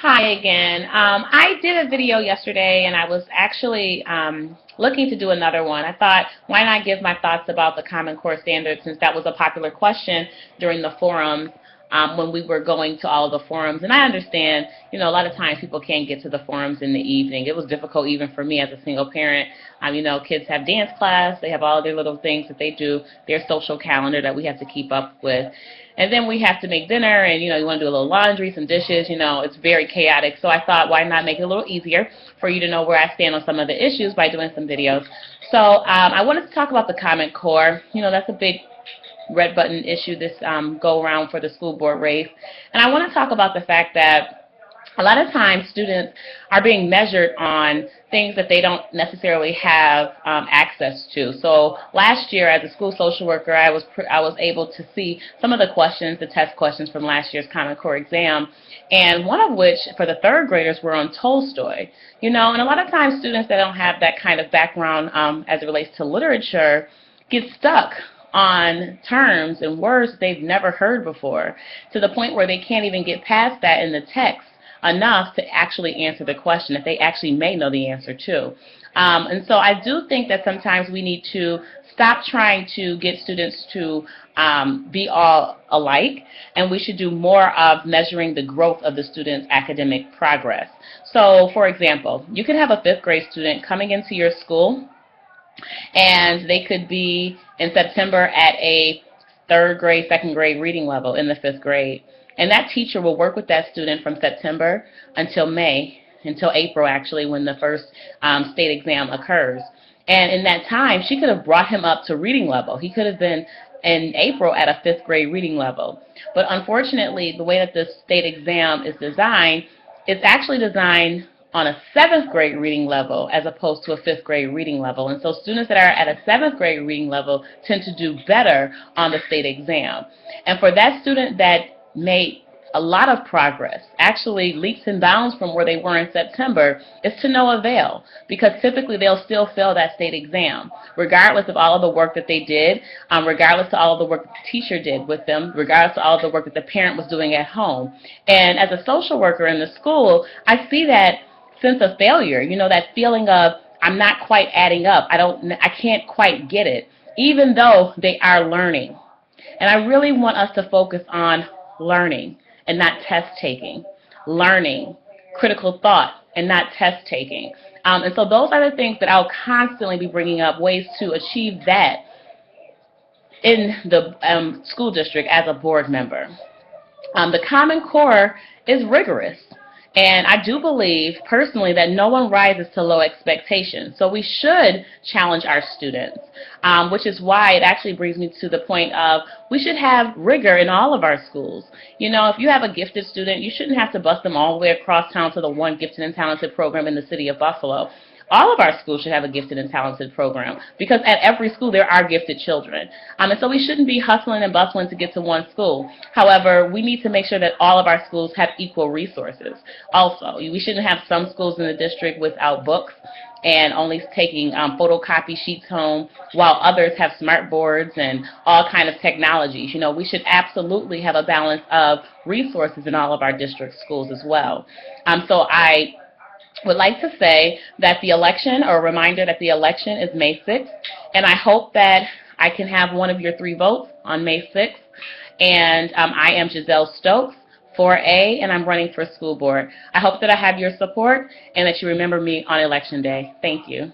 Hi again. I did a video yesterday and I was actually looking to do another one. I thought, why not give my thoughts about the Common Core standards, since that was a popular question during the forums when we were going to all of the forums. And I understand, a lot of times people can't get to the forums in the evening. It was difficult even for me as a single parent. Kids have dance class, they have all their little things that they do, their social calendar that we have to keep up with. And then we have to make dinner, and you want to do a little laundry, some dishes. It's very chaotic. So I thought, why not make it a little easier for you to know where I stand on some of the issues by doing some videos. So I wanted to talk about the Common Core. That's a big red button issue this go around for the school board race. And I want to talk about the fact that a lot of times students are being measured on things that they don't necessarily have access to. So last year as a school social worker, I was able to see some of the questions, the test questions from last year's Common Core exam, and one of which for the third graders were on Tolstoy. And a lot of times students that don't have that kind of background as it relates to literature get stuck on terms and words they've never heard before, to the point where they can't even get past that in the text enough to actually answer the question that they actually may know the answer to. And so I do think that sometimes we need to stop trying to get students to be all alike, and we should do more of measuring the growth of the student's academic progress. So, for example, you could have a fifth grade student coming into your school, and they could be in September at a third grade, second grade reading level in the fifth grade. And that teacher will work with that student from September until April actually, when the first state exam occurs. And in that time, she could have brought him up to reading level. He could have been in April at a fifth grade reading level. But unfortunately, the way that the state exam is designed, it's actually designed on a seventh grade reading level as opposed to a fifth grade reading level. And so students that are at a seventh grade reading level tend to do better on the state exam. And for that student that made a lot of progress, actually leaps and bounds from where they were in September, is to no avail, because typically they'll still fail that state exam, regardless of all of the work that they did, regardless of all of the work that the teacher did with them, regardless of all of the work that the parent was doing at home. And as a social worker in the school, I see that sense of failure, that feeling of, I'm not quite adding up, I can't quite get it, even though they are learning. And I really want us to focus on learning and not test taking, learning, critical thought, and not test taking. And so those are the things that I'll constantly be bringing up, ways to achieve that in the school district as a board member. The Common Core is rigorous. And I do believe, personally, that no one rises to low expectations. So we should challenge our students, which is why it actually brings me to the point of we should have rigor in all of our schools. If you have a gifted student, you shouldn't have to bus them all the way across town to the one gifted and talented program in the city of Buffalo. All of our schools should have a gifted and talented program, because at every school there are gifted children. And so we shouldn't be hustling and bustling to get to one school. However, we need to make sure that all of our schools have equal resources. Also, we shouldn't have some schools in the district without books and only taking photocopy sheets home, while others have smart boards and all kind of technologies. We should absolutely have a balance of resources in all of our district schools as well. So I would like to say that the election, or a reminder that the election is May 6th, and I hope that I can have one of your 3 votes on May 6th. And I am Gizelle Stokes, 4A, and I'm running for school board. I hope that I have your support and that you remember me on Election Day. Thank you.